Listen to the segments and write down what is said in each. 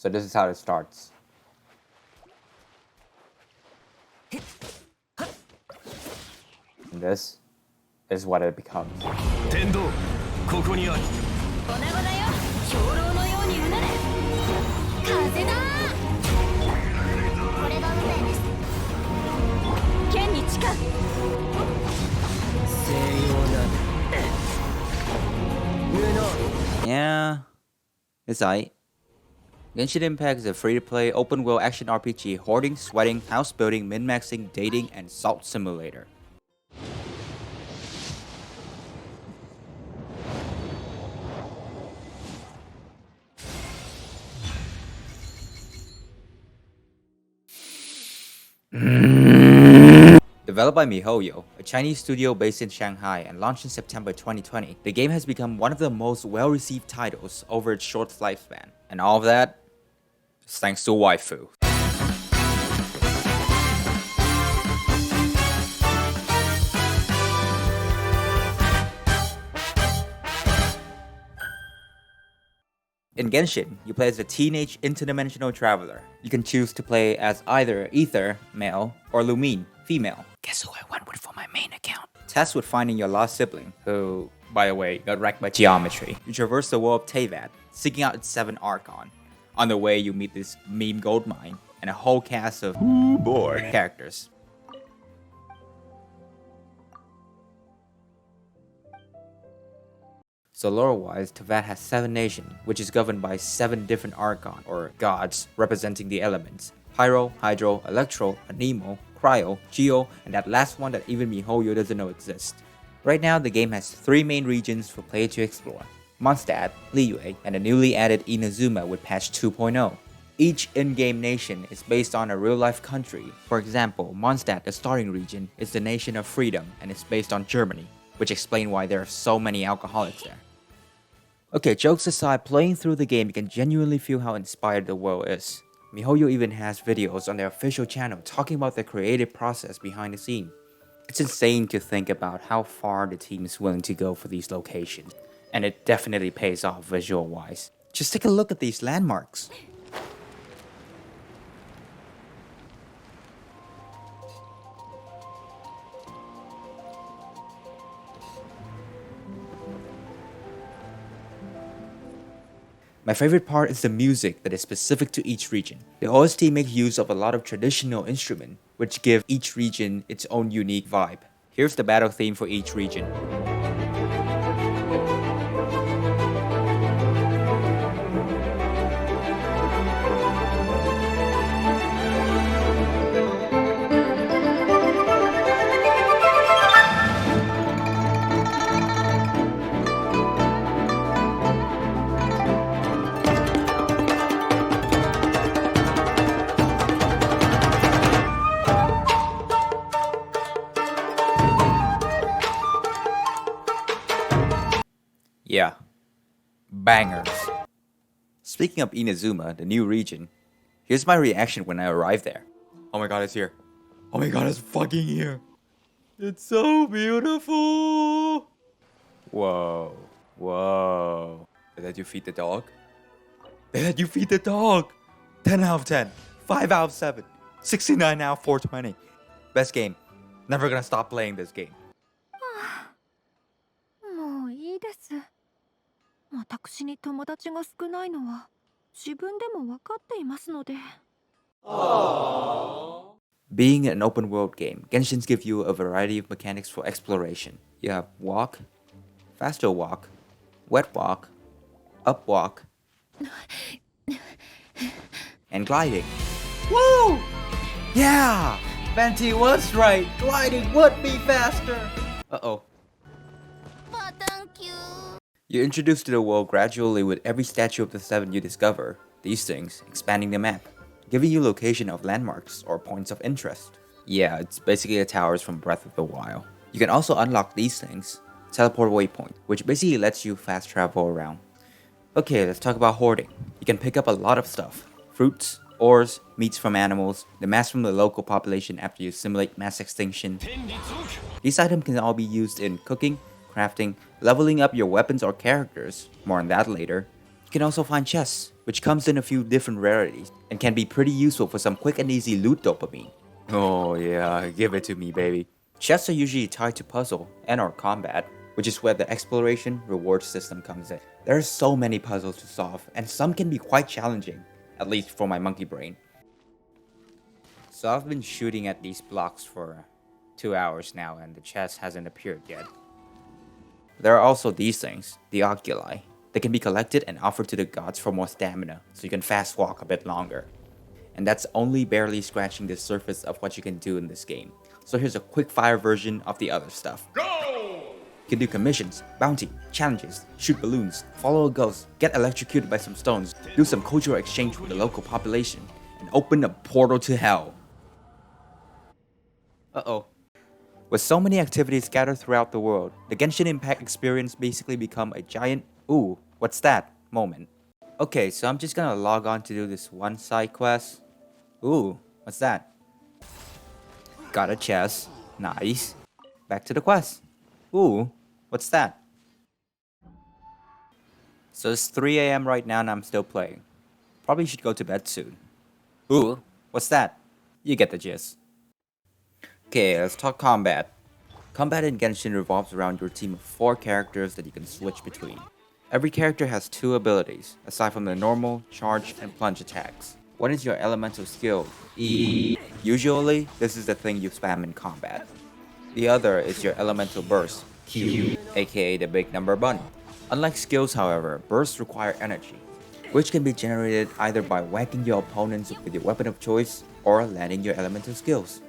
So this is how it starts. And this is what it becomes. Yeah, it's aight. Genshin Impact is a free-to-play, open-world action RPG hoarding, sweating, house building, min-maxing, dating, and salt simulator. Developed by MiHoYo, a Chinese studio based in Shanghai and launched in September 2020, the game has become one of the most well-received titles over its short lifespan. And all of that is thanks to Waifu. In Genshin, you play as a teenage interdimensional traveler. You can choose to play as either Ether, male, or Lumine, female. Guess who I went with for my main account? Tasked with finding your lost sibling, who, by the way, got wrecked by geometry. You traverse the world of Teyvat, seeking out its 7 Archon. On the way, you meet this meme gold mine, and a whole cast of characters. So lore-wise, Teyvat has 7 nations, which is governed by 7 different Archon, or gods, representing the elements. Pyro, Hydro, Electro, Anemo, Cryo, Geo, and that last one that even MiHoYo doesn't know exists. Right now, the game has 3 main regions for players to explore: Mondstadt, Liyue, and the newly added Inazuma with patch 2.0. Each in-game nation is based on a real-life country. For example, Mondstadt, the starting region, is the nation of freedom and is based on Germany, which explains why there are so many alcoholics there. Okay, jokes aside, playing through the game, you can genuinely feel how inspired the world is. MiHoYo even has videos on their official channel talking about the creative process behind the scene. It's insane to think about how far the team is willing to go for these locations, and it definitely pays off visual-wise. Just take a look at these landmarks. My favorite part is the music that is specific to each region. The OST makes use of a lot of traditional instruments, which give each region its own unique vibe. Here's the battle theme for each region. Yeah, bangers. Speaking of Inazuma, the new region, here's my reaction when I arrived there. Oh my god, it's here. Oh my god, it's fucking here. It's so beautiful. Whoa, whoa. They let you feed the dog? They let you feed the dog. 10 out of 10, 5 out of 7, 69 out of 420. Best game. Never gonna stop playing this game. もういいです。私に友達が少ないのは自分でも分かっていますので。Being an open world game, Genshins give you a variety of mechanics for exploration. You have walk, faster walk, wet walk, up walk, and gliding. Woo! Yeah! Venti was right! Gliding would be faster! Uh-oh. You're introduced to the world gradually with every statue of the 7 you discover, these things expanding the map, giving you location of landmarks or points of interest. Yeah, it's basically the towers from Breath of the Wild. You can also unlock these things, teleport waypoint, which basically lets you fast travel around. Okay, let's talk about hoarding. You can pick up a lot of stuff: fruits, ores, meats from animals, the mass from the local population after you simulate mass extinction. These items can all be used in cooking, crafting, leveling up your weapons or characters, more on that later. You can also find chests, which comes in a few different rarities and can be pretty useful for some quick and easy loot dopamine. Oh yeah, give it to me, baby. Chests are usually tied to puzzle and or combat, which is where the exploration reward system comes in. There are so many puzzles to solve, and some can be quite challenging, at least for my monkey brain. So I've been shooting at these blocks for 2 hours now, and the chest hasn't appeared yet. There are also these things, the oculi. They can be collected and offered to the gods for more stamina, so you can fast walk a bit longer. And that's only barely scratching the surface of what you can do in this game. So here's a quick fire version of the other stuff. Go! You can do commissions, bounty, challenges, shoot balloons, follow a ghost, get electrocuted by some stones, do some cultural exchange with the local population, and open a portal to hell. Uh-oh. With so many activities scattered throughout the world, the Genshin Impact experience basically become a giant "ooh, what's that?" moment. Okay, so I'm just gonna log on to do this one side quest. Ooh, what's that? Got a chest. Nice. Back to the quest. Ooh, what's that? So it's 3 AM right now and I'm still playing. Probably should go to bed soon. Ooh, what's that? You get the gist. Okay, let's talk combat. Combat in Genshin revolves around your team of 4 characters that you can switch between. Every character has 2 abilities, aside from the normal, charge, and plunge attacks. One is your elemental skill, E. Usually, this is the thing you spam in combat. The other is your elemental burst, Q, aka the big number button. Unlike skills, however, bursts require energy, which can be generated either by whacking your opponents with your weapon of choice or landing your elemental skills.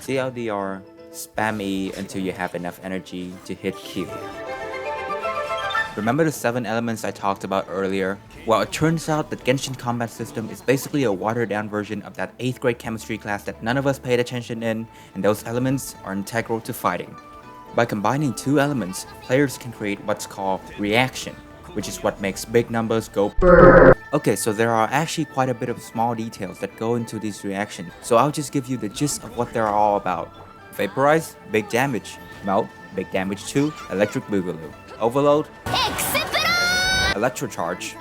See how they are? Spam E until you have enough energy to hit Q. Remember the 7 elements I talked about earlier? Well, it turns out that Genshin combat system is basically a watered down version of that 8th grade chemistry class that none of us paid attention in, and those elements are integral to fighting. By combining 2 elements, players can create what's called reaction, which is what makes big numbers go brrr. Okay, so there are actually quite a bit of small details that go into these reactions, so I'll just give you the gist of what they're all about. Vaporize, big damage. Melt, big damage too. Electric Boogaloo. Overload, Electrocharge.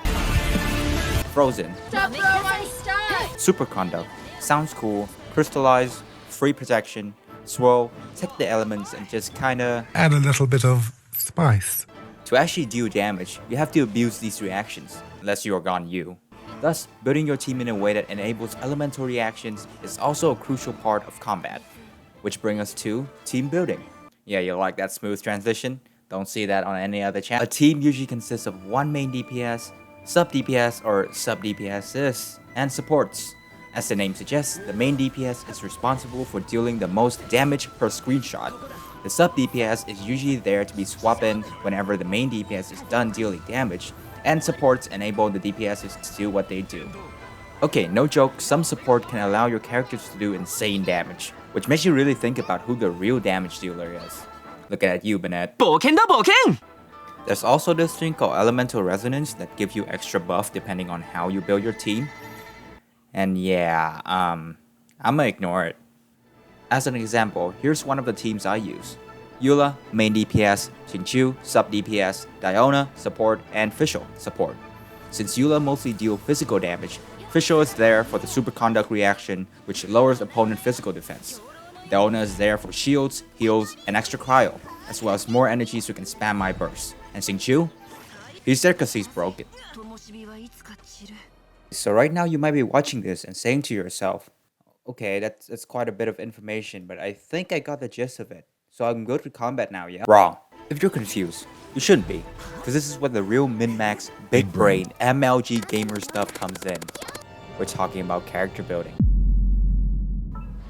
Frozen. Superconduct. Sounds cool. Crystallize. Free protection. Swirl. Take the elements and just kinda add a little bit of spice. To actually deal damage, you have to abuse these reactions, unless you are gone you. Thus, building your team in a way that enables elemental reactions is also a crucial part of combat. Which brings us to team building. Yeah, you like that smooth transition? Don't see that on any other channel. A team usually consists of one main DPS, sub DPS or sub DPSs, and supports. As the name suggests, the main DPS is responsible for dealing the most damage per screenshot. The sub DPS is usually there to be swapped in whenever the main DPS is done dealing damage, and supports enable the DPSs to do what they do. Okay, no joke, some support can allow your characters to do insane damage, which makes you really think about who the real damage dealer is. Looking at you, Bennett. There's also this thing called Elemental Resonance that gives you extra buff depending on how you build your team. And yeah, I'ma ignore it. As an example, here's one of the teams I use. Eula, main DPS, Xingqiu, sub DPS, Diona, support, and Fischl, support. Since Eula mostly deal physical damage, Fischl is there for the superconduct reaction, which lowers opponent physical defense. Diona is there for shields, heals, and extra cryo, as well as more energy so you can spam my burst. And Xingqiu? He's there cause he's broken. So right now you might be watching this and saying to yourself, okay, that's quite a bit of information, but I think I got the gist of it. So I'm good with combat now, yeah? Wrong. If you're confused, you shouldn't be, because this is where the real min-max, big brain, MLG gamer stuff comes in. We're talking about character building.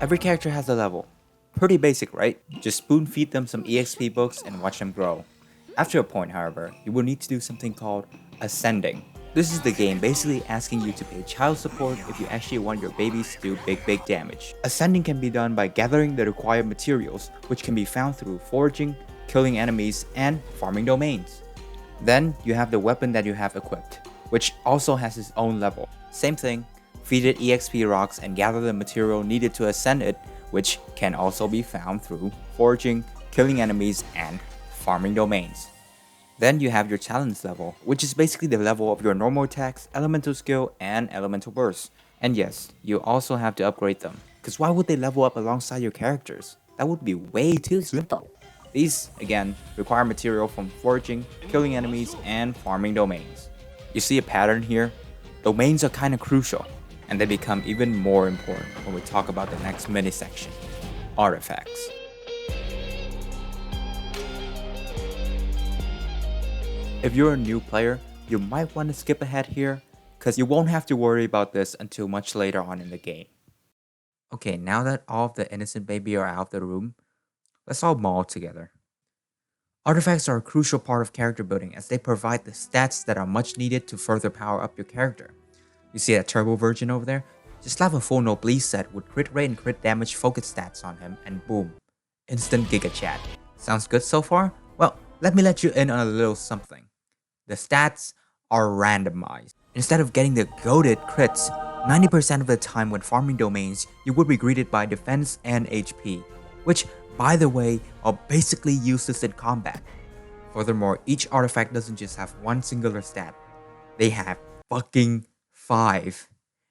Every character has a level. Pretty basic, right? Just spoon feed them some EXP books and watch them grow. After a point, however, you will need to do something called ascending. This is the game basically asking you to pay child support if you actually want your babies to do big damage. Ascending can be done by gathering the required materials, which can be found through foraging, killing enemies, and farming domains. Then you have the weapon that you have equipped, which also has its own level. Same thing, feed it EXP rocks and gather the material needed to ascend it, which can also be found through foraging, killing enemies, and farming domains. Then you have your talents level, which is basically the level of your normal attacks, elemental skill, and elemental burst. And yes, you also have to upgrade them, because why would they level up alongside your characters? That would be way too simple. These, again, require material from foraging, killing enemies, and farming domains. You see a pattern here? Domains are kinda crucial, and they become even more important when we talk about the next mini section, artifacts. If you're a new player, you might want to skip ahead here, because you won't have to worry about this until much later on in the game. Okay, now that all of the innocent baby are out of the room, let's all maul together. Artifacts are a crucial part of character building as they provide the stats that are much needed to further power up your character. You see that turbo virgin over there? Just slap a full noblesse set with crit rate and crit damage focus stats on him and boom, instant Giga Chat. Sounds good so far? Well, let me let you in on a little something. The stats are randomized. Instead of getting the goated crits, 90% of the time when farming domains, you would be greeted by defense and HP, which, by the way, are basically useless in combat. Furthermore, each artifact doesn't just have one singular stat, they have fucking 5.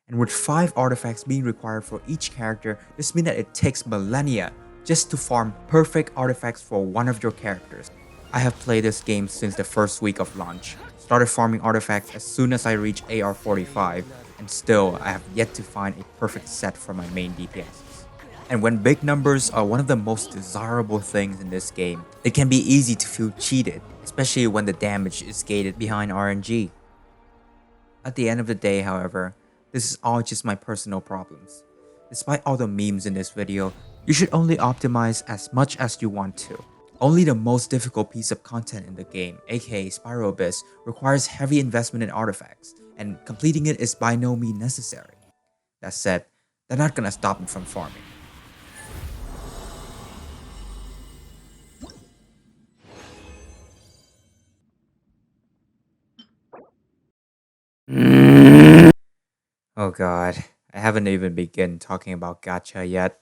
And with 5 artifacts being required for each character, this means that it takes millennia just to farm perfect artifacts for one of your characters. I have played this game since the first week of launch, started farming artifacts as soon as I reached AR 45, and still I have yet to find a perfect set for my main DPSs. And when big numbers are one of the most desirable things in this game, it can be easy to feel cheated, especially when the damage is gated behind RNG. At the end of the day, however, this is all just my personal problems. Despite all the memes in this video, you should only optimize as much as you want to. Only the most difficult piece of content in the game, aka Spiral Abyss, requires heavy investment in artifacts, and completing it is by no means necessary. That said, they're not gonna stop me from farming. Oh god, I haven't even begun talking about Gacha yet.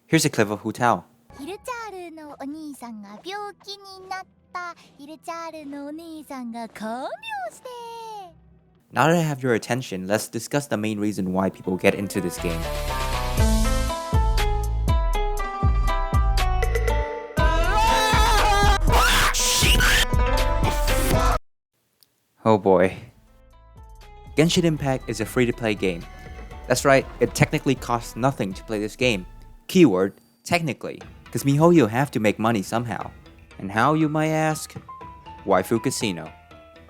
Here's a clip of Hu Tao. ヒルチャールのお兄さんが病気になった。ヒルチャールのお兄さんが看病して。 Now that I have your attention, let's discuss the main reason why people get into this game. Oh boy. Genshin Impact is a free-to-play game. That's right, it technically costs nothing to play this game. Keyword, technically, because MiHoYo have to make money somehow. And how, you might ask? Waifu Casino.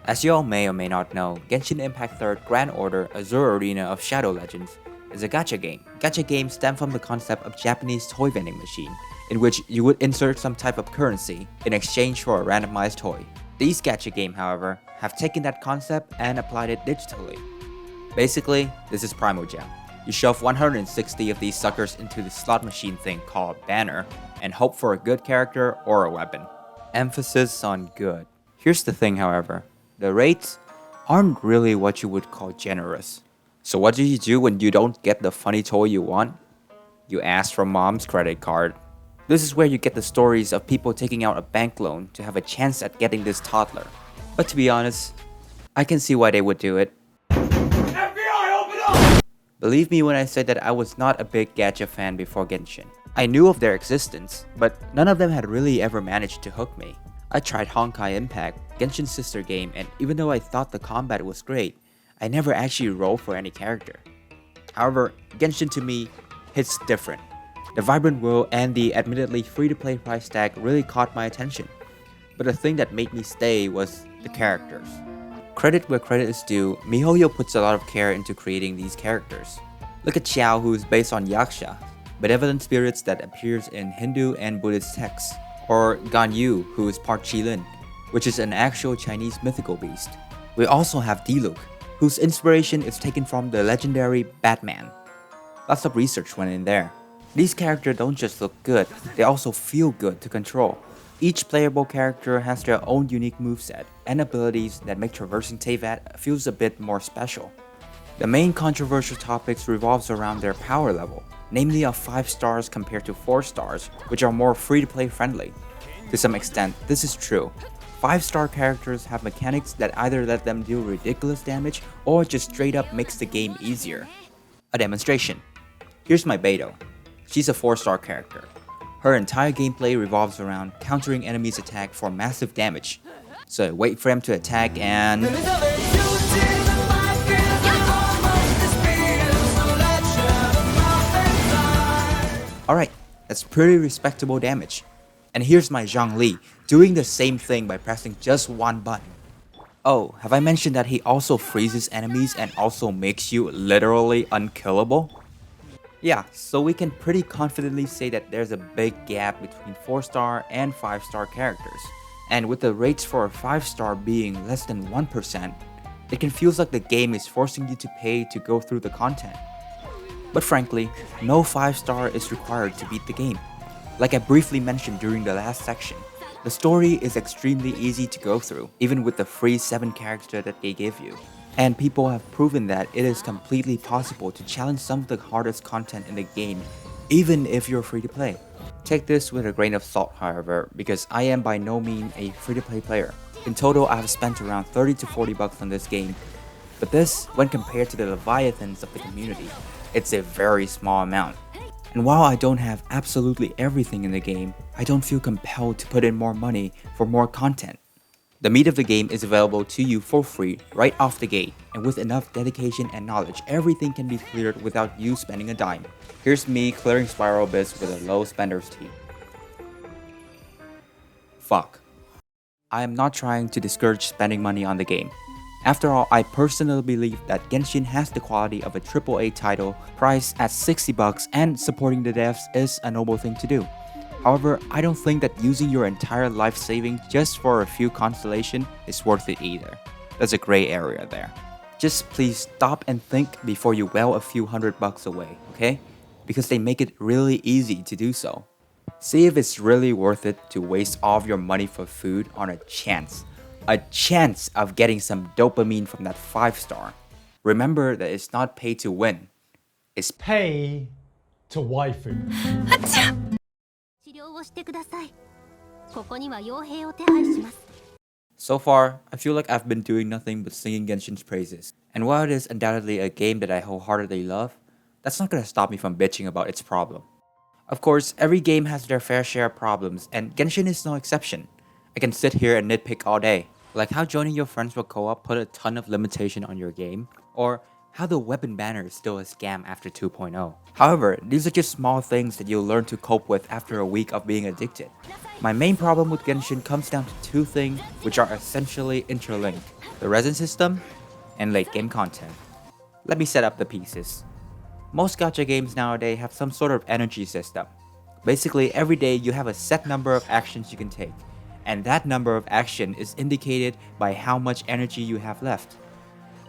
As you all may or may not know, Genshin Impact 3rd Grand Order Azure Arena of Shadow Legends is a gacha game. Gacha games stem from the concept of Japanese toy vending machine, in which you would insert some type of currency in exchange for a randomized toy. These gacha games, however, have taken that concept and applied it digitally. Basically, this is Primogem. You shove 160 of these suckers into the slot machine thing called Banner, and hope for a good character or a weapon. Emphasis on good. Here's the thing, however. The rates aren't really what you would call generous. So what do you do when you don't get the funny toy you want? You ask for mom's credit card. This is where you get the stories of people taking out a bank loan to have a chance at getting this toddler. But to be honest, I can see why they would do it. FBI, open up! Believe me when I say that I was not a big gacha fan before Genshin. I knew of their existence, but none of them had really ever managed to hook me. I tried Honkai Impact, Genshin's sister game, and even though I thought the combat was great, I never actually rolled for any character. However, Genshin to me hits different. The vibrant world and the admittedly free-to-play price tag really caught my attention. But the thing that made me stay was the characters. Credit where credit is due, MiHoYo puts a lot of care into creating these characters. Look at Xiao, who is based on Yaksha, benevolent spirits that appears in Hindu and Buddhist texts, or Ganyu, who is part Qilin, which is an actual Chinese mythical beast. We also have Diluc, whose inspiration is taken from the legendary Batman. Lots of research went in there. These characters don't just look good, they also feel good to control. Each playable character has their own unique moveset and abilities that make traversing Teyvat feels a bit more special. The main controversial topics revolves around their power level, namely of 5 stars compared to 4 stars, which are more free-to-play friendly. To some extent, this is true. 5-star characters have mechanics that either let them deal ridiculous damage or just straight up makes the game easier. A demonstration. Here's my Beidou. She's a 4-star character. Her entire gameplay revolves around countering enemies' attack for massive damage. So I wait for them to attack and... Alright, that's pretty respectable damage. And here's my Zhongli, doing the same thing by pressing just one button. Oh, have I mentioned that he also freezes enemies and also makes you literally unkillable? Yeah, so we can pretty confidently say that there's a big gap between 4-star and 5-star characters. And with the rates for a 5-star being less than 1%, it can feel like the game is forcing you to pay to go through the content. But frankly, no 5-star is required to beat the game. Like I briefly mentioned during the last section, the story is extremely easy to go through, even with the free 7 character that they give you. And people have proven that it is completely possible to challenge some of the hardest content in the game, even if you're free to play. Take this with a grain of salt, however, because I am by no means a free-to-play player. In total, I have spent around 30 to 40 bucks on this game, but this, when compared to the leviathans of the community, it's a very small amount. And while I don't have absolutely everything in the game, I don't feel compelled to put in more money for more content. The meat of the game is available to you for free right off the gate, and with enough dedication and knowledge, everything can be cleared without you spending a dime. Here's me clearing spiral bits with a low spender's tea. Fuck. I am not trying to discourage spending money on the game. After all, I personally believe that Genshin has the quality of a AAA title priced at 60 bucks, and supporting the devs is a noble thing to do. However, I don't think that using your entire life savings just for a few constellation is worth it either. There's a gray area there. Just please stop and think before you wail a few $100 away, okay? Because they make it really easy to do so. See if it's really worth it to waste all of your money for food on a chance of getting some dopamine from that 5-star. Remember that it's not pay to win, it's pay to waifu. 治療をしてください。ここには傭兵を手配します。 So far, I feel like I've been doing nothing but singing Genshin's praises. And while it is undoubtedly a game that I wholeheartedly love, that's not gonna stop me from bitching about its problem. Of course, every game has their fair share of problems, and Genshin is no exception. I can sit here and nitpick all day. Like how joining your friends for co-op put a ton of limitation on your game, or how the weapon banner is still a scam after 2.0. However, these are just small things that you'll learn to cope with after a week of being addicted. My main problem with Genshin comes down to 2 things which are essentially interlinked: the resin system and late game content. Let me set up the pieces. Most gacha games nowadays have some sort of energy system. Basically, every day you have a set number of actions you can take, and that number of action is indicated by how much energy you have left.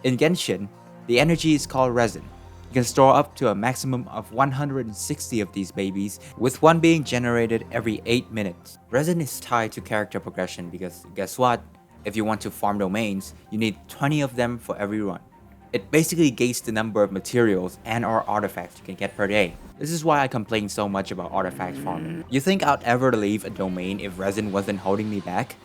In Genshin, the energy is called resin. You can store up to a maximum of 160 of these babies, with one being generated every 8 minutes. Resin is tied to character progression because guess what? If you want to farm domains, you need 20 of them for every run. It basically gauges the number of materials and or artifacts you can get per day. This is why I complain so much about artifact farming. You think I'd ever leave a domain if resin wasn't holding me back?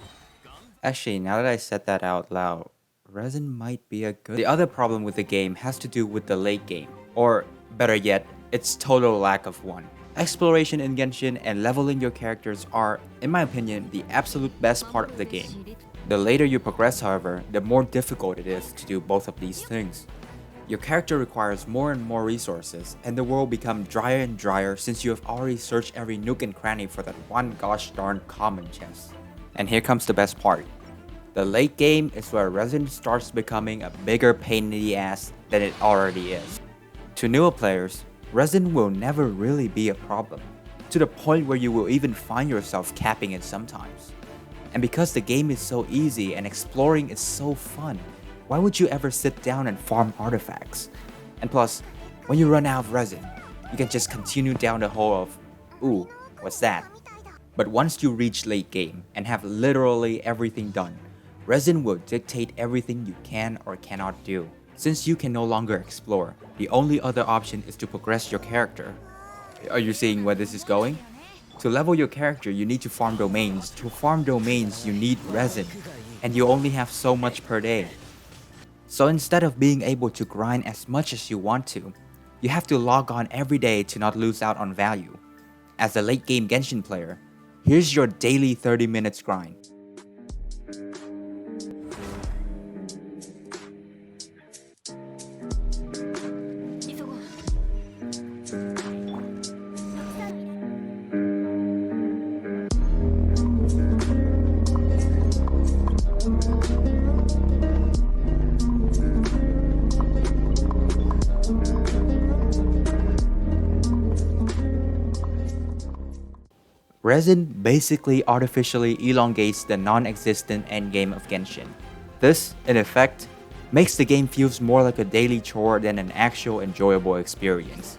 Actually, now that I said that out loud, resin might be a good... The other problem with the game has to do with the late game, or better yet, its total lack of one. Exploration in Genshin and leveling your characters are, in my opinion, the absolute best part of the game. The later you progress, however, the more difficult it is to do both of these things. Your character requires more and more resources, and the world becomes drier and drier since you have already searched every nook and cranny for that one gosh darn common chest. And here comes the best part. The late game is where resin starts becoming a bigger pain in the ass than it already is. To newer players, resin will never really be a problem, to the point where you will even find yourself capping it sometimes. And because the game is so easy and exploring is so fun, why would you ever sit down and farm artifacts? And plus, when you run out of resin, you can just continue down the hole of, ooh, what's that? But once you reach late game and have literally everything done, resin will dictate everything you can or cannot do. Since you can no longer explore, the only other option is to progress your character. Are you seeing where this is going? To level your character, you need to farm domains. To farm domains, you need resin. And you only have so much per day. So instead of being able to grind as much as you want to, you have to log on every day to not lose out on value. As a late game Genshin player, here's your daily 30 minutes grind. Resin basically artificially elongates the non-existent endgame of Genshin. This, in effect, makes the game feels more like a daily chore than an actual enjoyable experience.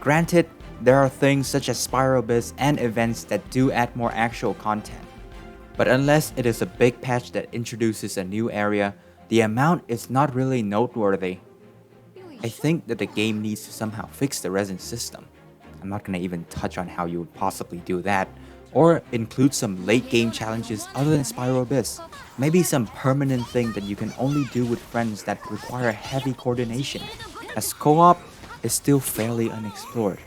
Granted, there are things such as Spiral Abyss and events that do add more actual content. But unless it is a big patch that introduces a new area, the amount is not really noteworthy. I think that the game needs to somehow fix the resin system. I'm not gonna even touch on how you would possibly do that, or include some late game challenges other than Spiral Abyss. Maybe some permanent thing that you can only do with friends that require heavy coordination, as co-op is still fairly unexplored.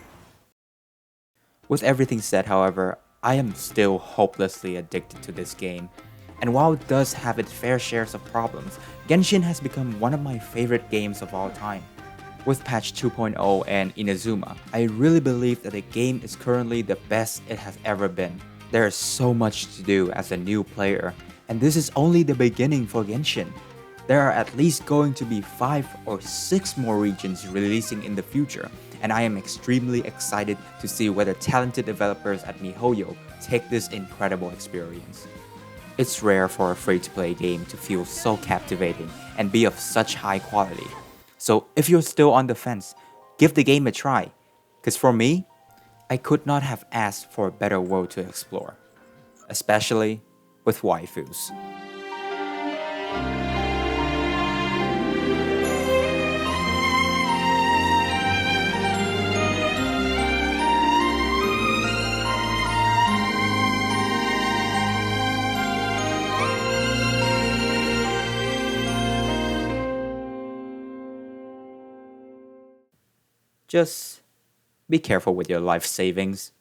With everything said, however, I am still hopelessly addicted to this game. And while it does have its fair shares of problems, Genshin has become one of my favorite games of all time. With patch 2.0 and Inazuma, I really believe that the game is currently the best it has ever been. There is so much to do as a new player, and this is only the beginning for Genshin. There are at least going to be 5 or 6 more regions releasing in the future, and I am extremely excited to see whether talented developers at MiHoYo take this incredible experience. It's rare for a free-to-play game to feel so captivating and be of such high quality. So if you're still on the fence, give the game a try. Cause for me, I could not have asked for a better world to explore. Especially with waifus. Just be careful with your life savings.